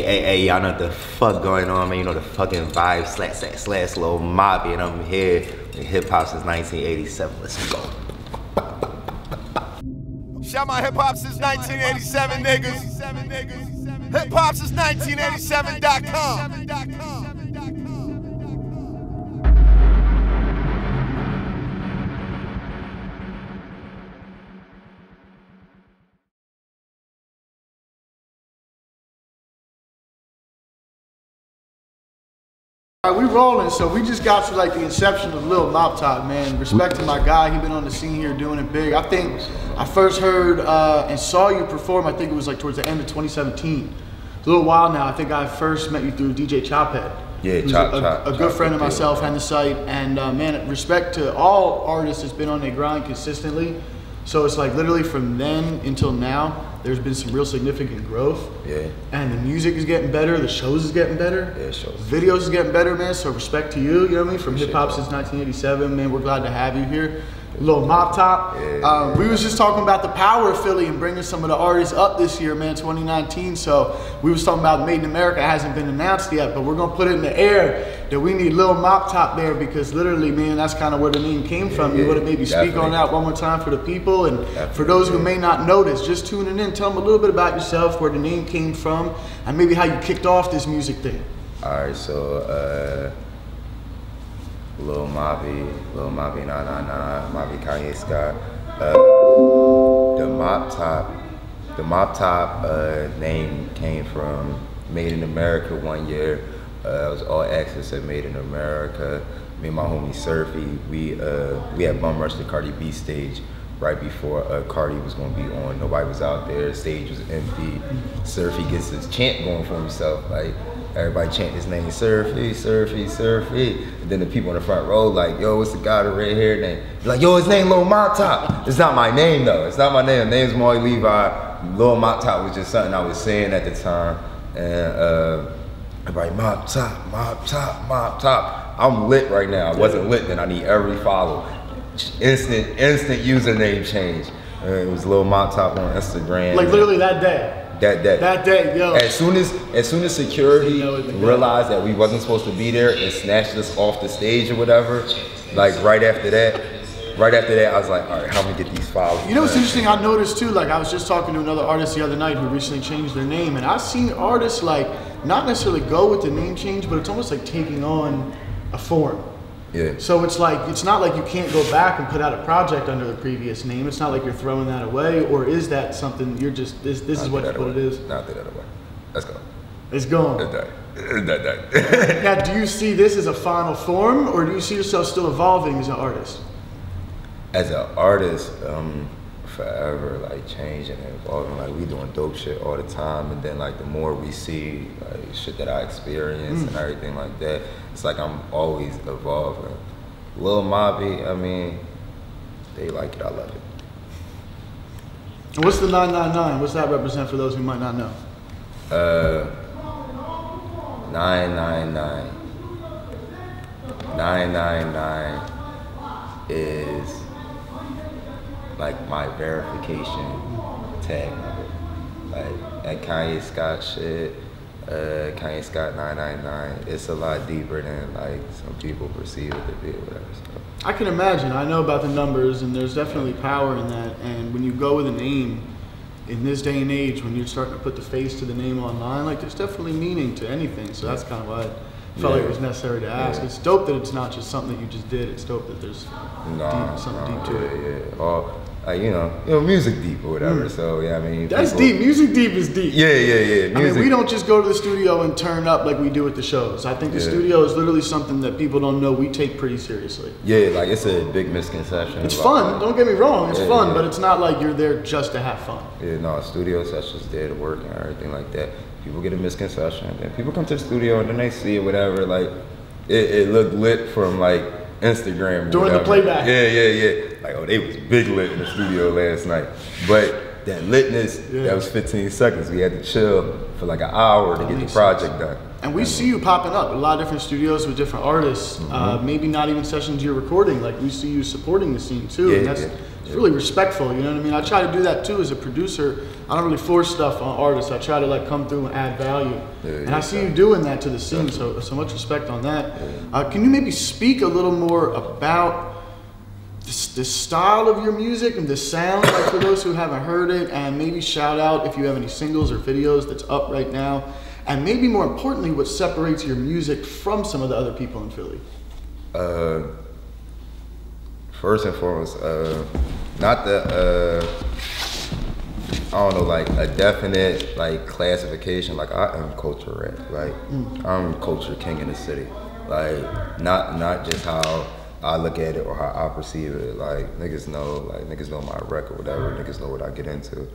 Hey, y'all know what the fuck going on, man. You know the fucking vibe, slash Lil Mop, and I'm here in hip hop since 1987. Let's go. Shout my hip hop since 1987 niggas. HipHopSince1987.com. All right, we rolling, so we just got to like the inception of Lil Mop Top, man. Respect to my guy, he been on the scene here doing it big. I think I first heard and saw you perform, I think it was like towards the end of 2017. It's a little while now. I think I first met you through DJ Chophead. Yeah, a good friend of myself and the site. And man, respect to all artists that's been on their grind consistently. So it's like literally from then until now, there's been some real significant growth. Yeah. And the music is getting better, the shows is getting better. Yeah, shows. Videos is getting better, man. So respect to you, you know what I mean? From hip hop since 1987, man. We're glad to have you here. Lil Mop Top. Yeah. We was just talking about the power of Philly and bringing some of the artists up this year, man, 2019. So we was talking about Made in America. It hasn't been announced yet, but we're gonna put it in the air that we need Lil Mop Top there because literally, man, that's kind of where the name came from. You want to maybe speak on that one more time for the people and for those who may not know this, just tuning in, tell them a little bit about yourself, where the name came from, and maybe how you kicked off this music thing. All right, so Lil Moppy 999, Moppy Kanye Scott. The Mop Top name came from Made in America one year. It was all access at Made in America. Me and my homie Surfy, we had bum rushed the Cardi B stage right before Cardi was gonna be on. Nobody was out there, the stage was empty. Surfy gets his chant going for himself, like everybody chant his name, Surfy, Surfy, Surfy. And then the people in the front row like, yo, what's the guy with the red hair name? Like, yo, his name Lil Mop Top. It's not my name though, it's not my name. My name's Molly Levi. Lil Mop Top was just something I was saying at the time. And everybody, Mop Top, Mop Top, Mop Top. I'm lit right now. I wasn't lit then, I need every follow. Instant username change. It was Lil Mop Top on Instagram. Like literally that day. That day, yo. As soon as security realized that we wasn't supposed to be there and snatched us off the stage or whatever, like right after that, I was like, all right, how am I gonna get these followers? You know what's interesting? I noticed too, like I was just talking to another artist the other night who recently changed their name, and I've seen artists like not necessarily go with the name change, but it's almost like taking on a form. Yeah. So it's like, it's not like you can't go back and put out a project under the previous name. It's not like you're throwing that away, or is that something you're just, this is what it is? Not throw that away. Let's go. It's gone. It's done. Now, do you see this as a final form, or do you see yourself still evolving as an artist? As an artist, forever like changing and evolving. Like we doing dope shit all the time, and then like the more we see like shit that I experience and everything like that, it's like I'm always evolving. Lil Moppy, I mean, they like it, I love it. And what's the 999? What's that represent for those who might not know? 999. 999 is like my verification tag number. Like that Kanye Scott shit, Kanye Scott 999, it's a lot deeper than like some people perceive it to be or whatever. So. I can imagine. I know about the numbers, and there's definitely power in that. And when you go with a name, in this day and age, when you're starting to put the face to the name online, like there's definitely meaning to anything. So that's kind of why I felt like it was necessary to ask. It's dope that it's not just something that you just did. It's dope that there's something deep to it. Yeah. You know, music deep or whatever. So yeah, I mean, that's deep. Music deep is deep. Yeah. Music. I mean, we don't just go to the studio and turn up like we do at the shows. I think the studio is literally something that people don't know we take pretty seriously. Yeah, like it's a big misconception. It's fun. Don't get me wrong. It's fun, but it's not like you're there just to have fun. Yeah, no, studio sessions there to work and everything like that. People get a misconception, and then people come to the studio and then they see it, whatever. Like it looked lit from like Instagram during the playback. Yeah. Like, oh, they was big lit in the studio last night. But that litness, that was 15 seconds. We had to chill for like an hour to get the project done. And we see you popping up at a lot of different studios with different artists. Maybe not even sessions you're recording. Like we see you supporting the scene too. And really respectful, you know what I mean? I try to do that too as a producer. I don't really force stuff on artists. I try to like come through and add value. And I see you doing that to the scene, so much respect on that. Can you maybe speak a little more about the style of your music and the sound, like for those who haven't heard it, and maybe shout out if you have any singles or videos that's up right now, and maybe more importantly, what separates your music from some of the other people in Philly? First and foremost, not the, I don't know, like a definite like classification. Like I am culture rap. Like I'm culture king in the city. Like not just how I look at it or how I perceive it. Like niggas know my record, whatever. Niggas know what I get into.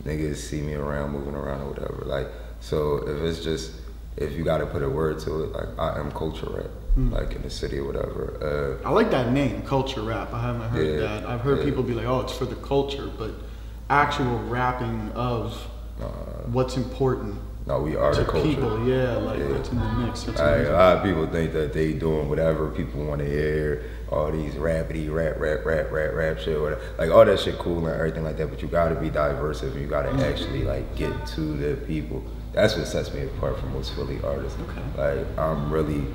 Niggas see me around, moving around or whatever. Like, so if you gotta put a word to it, like I am culture rap. Like in the city or whatever. I like that name, culture rap. I haven't heard that. I've heard people be like, oh, it's for the culture, but actual rapping of what's important. No, we are to the culture. People, that's in the mix. That's a lot of people think that they doing whatever people want to hear, all these rapidy rap shit, whatever. Like all that shit cool and everything like that, but you gotta be diverse and you gotta actually like get to the people. That's what sets me apart from most Philly artists. Okay. Like I'm really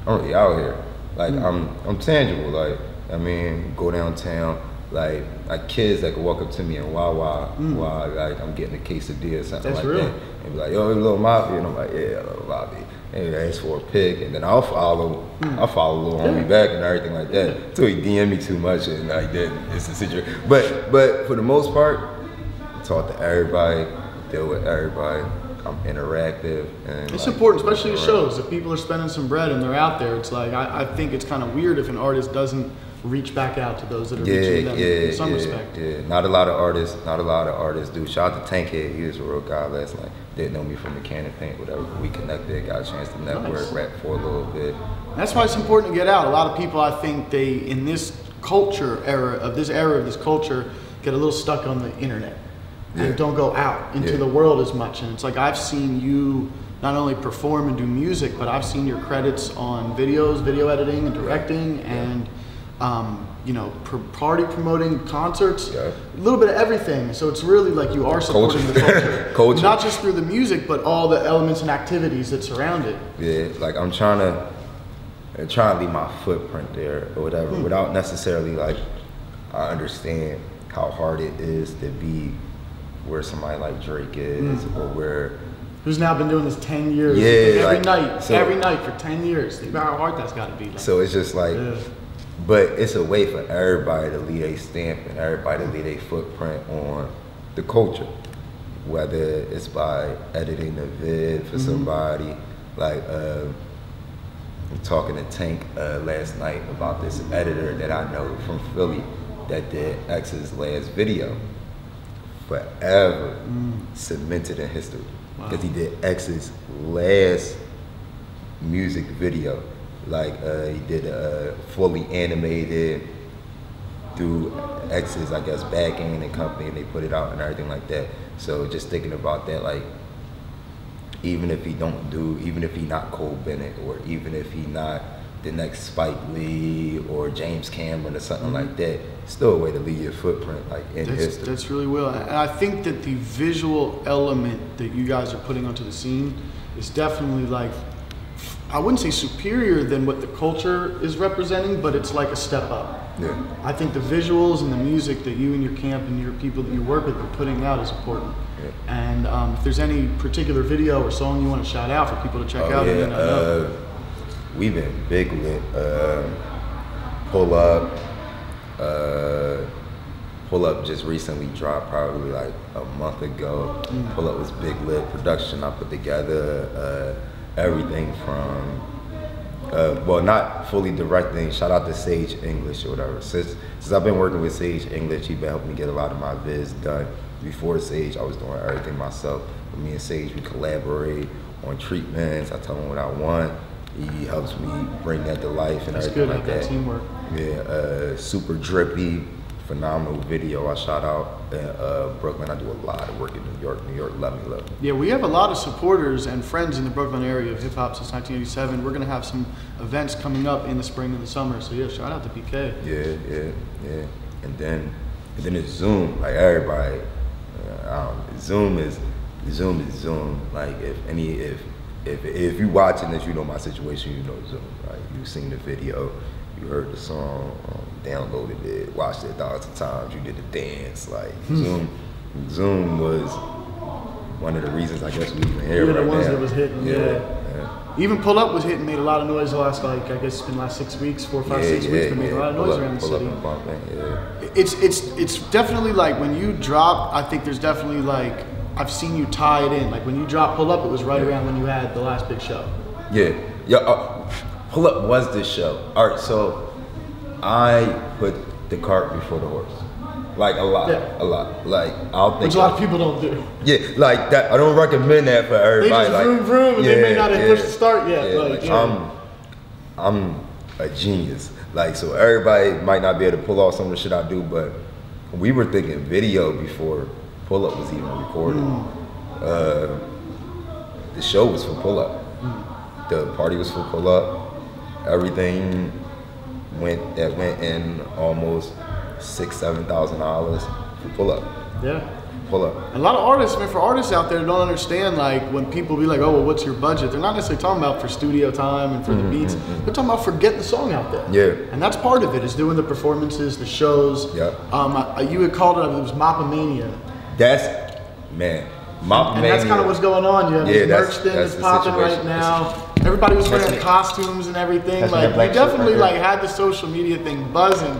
out here. Like I'm tangible. Like I mean, go downtown. Like kids that can walk up to me and while like I'm getting a quesadilla or something That's like real. that, and be like, yo, Lil Mop, and I'm like, yeah, Lil Mop. And they ask for a pic, and then I'll follow Lil Homie back and everything like that. Until he DM me too much and like that, it's a situation. But for the most part, I talk to everybody, deal with everybody. I'm interactive, and it's like, important, especially at shows. If people are spending some bread and they're out there, it's like I think it's kind of weird if an artist doesn't reach back out to those that are reaching them in some respect. Yeah, not a lot of artists do. Shout out to Tankhead, he was a real guy last night. Didn't know me from the can of paint, whatever. We connected, got a chance to network, rap for a little bit. That's why it's important to get out. A lot of people, I think, in this era of this culture, get a little stuck on the internet. And don't go out into the world as much. And it's like I've seen you not only perform and do music, but I've seen your credits on videos, video editing and directing, and party promoting concerts, a little bit of everything. So it's really like you are supporting the culture. Not just through the music, but all the elements and activities that surround it. Yeah, like I'm trying to leave my footprint there or whatever, without necessarily like I understand how hard it is to be where somebody like Drake is, or where who's now been doing this 10 years. Every night for 10 years. Think about how hard that's got to be. Like, so it's just like, but it's a way for everybody to leave a stamp and everybody to leave a footprint on the culture, whether it's by editing a vid for somebody. Like I'm talking to Tank last night about this editor that I know from Philly that did X's last video. Forever cemented in history, because he did X's last music video. Like he did a fully animated through X's, I guess, back end and company, and they put it out and everything like that. So just thinking about that, like even if he not Cole Bennett, or even if he not the next Spike Lee or James Cameron or something like that, still a way to leave your footprint like in history. That's really well. And I think that the visual element that you guys are putting onto the scene is definitely like, I wouldn't say superior than what the culture is representing, but it's like a step up. Yeah. I think the visuals and the music that you and your camp and your people that you work with are putting out is important. Yeah. And if there's any particular video or song you want to shout out for people to check out, then I know. We've been big lit. Pull Up just recently dropped, probably like a month ago. Pull Up was big lit. Production I put together, everything from, well, not fully directing. Shout out to Sage English or whatever. Since I've been working with Sage English, he been helping me get a lot of my vids done. Before Sage, I was doing everything myself. But me and Sage, we collaborate on treatments. I tell him what I want. He helps me bring that to life and everything like that. Teamwork. Yeah, super drippy, phenomenal video. I shot out in Brooklyn. I do a lot of work in New York. New York, love me, love me. Yeah, we have a lot of supporters and friends in the Brooklyn area of hip hop since 1987. We're gonna have some events coming up in the spring and the summer. So yeah, shout out to PK. Yeah. And then And then it's Zoom, like everybody. Zoom is Zoom. Like if you watching this, you know my situation. You know Zoom. Like you seen the video, you heard the song, downloaded it, watched it 1,000 times. You did the dance. Like Zoom was one of the reasons I guess we even here right now. The ones that was hitting. Yeah. Even Pull Up was hitting, made a lot of noise the last, like, I guess it's been the last 6 weeks, 4, 5, 6 weeks, but made a lot of noise around the city. It's definitely like when you drop, I think there's definitely like, I've seen you tie it in. Like when you drop Pull Up, it was right around when you had the last big show. Pull Up was this show. All right, so I put the cart before the horse. Like a lot. Like I'll think which a lot of people don't do. Yeah, like that. I don't recommend that for everybody. They just vroom vroom, and they may not have pushed the start yet. I'm a genius. Like so, everybody might not be able to pull off some of the shit I do, but we were thinking video before Pull Up was even recorded. The show was for Pull Up. The party was for Pull Up. Everything went in almost $6,000-7,000 for Pull Up. Yeah. Pull Up. A lot of artists, man, for artists out there who don't understand, like when people be like, oh, well, what's your budget? They're not necessarily talking about for studio time and for the beats. They're talking about for getting the song out there. Yeah. And that's part of it, is doing the performances, the shows. Yeah. You had called it was Mop Mania. That's, man, Mop Mania. And that's kind of what's going on. You have this merch thing that's popping right now. Everybody was wearing costumes and everything. Like, we definitely like had the social media thing buzzing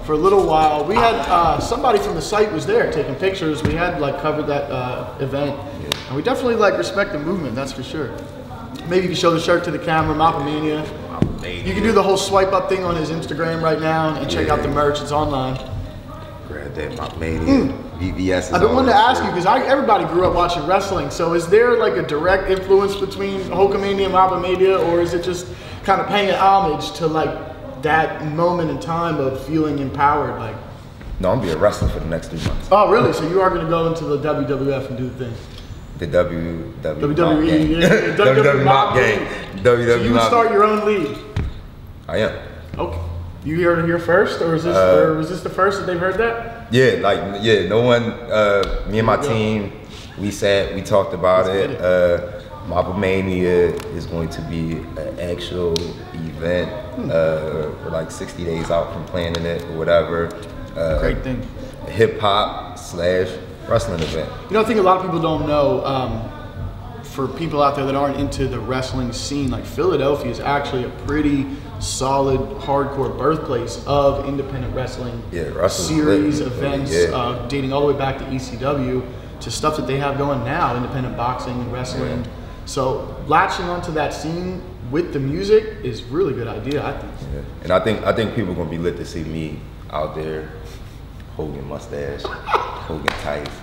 for a little while. We had somebody from the site was there taking pictures. We had like covered that event, and we definitely like respect the movement. That's for sure. Maybe you can show the shirt to the camera, Mop Mania. You can do the whole swipe up thing on his Instagram right now and check out the merch. It's online. Grab that Mop Mania. VVS. I've been wanting to ask you because everybody grew up watching wrestling. So is there like a direct influence between Hulkamania and Mop Mania, or is it just kind of paying homage to like that moment in time of feeling empowered? Like, no, I'm gonna be a wrestler for the next 3 months. Oh, really? So you are gonna go into the WWF and do the thing? The WWE WWE Mop Gang. So you would start your own league? I am. Okay. You heard it here first, or was this the first that they've heard that? Yeah, no one. Me and my team, we talked about it. Mop Mania is going to be an actual event. We're like 60 days out from planning it or whatever. Great thing. Hip-hop/wrestling event. You know, I think a lot of people don't know, for people out there that aren't into the wrestling scene, like Philadelphia is actually a pretty solid, hardcore birthplace of independent wrestling series, events, dating all the way back to ECW, to stuff that they have going now, independent boxing and wrestling. So latching onto that scene with the music is a really good idea, I think. And I think people are gonna be lit to see me out there, Hogan mustache, Hogan tights,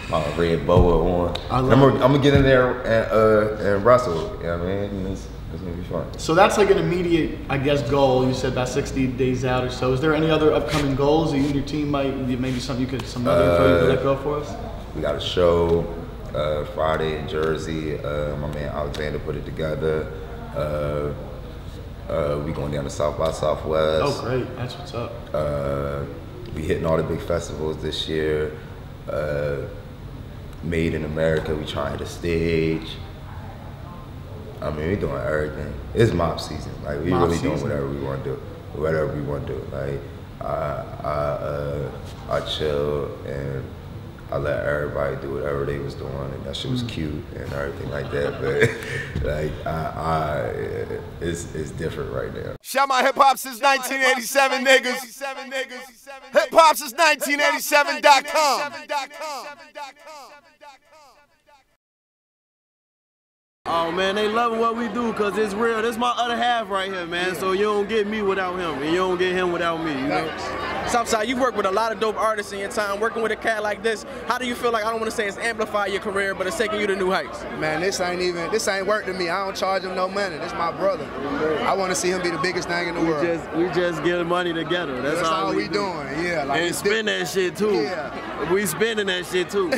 my red boa on. I'm gonna get in there and wrestle. You know what I mean? It's gonna be fun. So that's like an immediate, I guess, goal. You said about 60 days out or so. Is there any other upcoming goals that you and your team maybe some other info you could let go for us? We got a show Friday in Jersey. My man Alexander put it together. We going down to South by Southwest. Oh, great! That's what's up. We hitting all the big festivals this year. Made in America. We trying to hit a stage. I mean, we doing everything. It's mop season. Like we really doing whatever we want to do. Whatever we want to do. Like I chill and I let everybody do whatever they was doing, and that shit was cute and everything like that. But like, it's different right now. Shout my HipHopSince1987 niggas. HipHopSince1987.com. Oh man, they loving what we do because it's real. This is my other half right here, man. So you don't get me without him, and you don't get him without me, you know? Southside, you work with a lot of dope artists in your time. Working with a cat like this, how do you feel like, I don't want to say it's amplified your career, but it's taking you to new heights? Man, this ain't work to me. I don't charge him no money. This is my brother. I want to see him be the biggest thing in the world. We just get money together. That's all we doing. Yeah, like and spend that shit too. Yeah. We spending that shit too.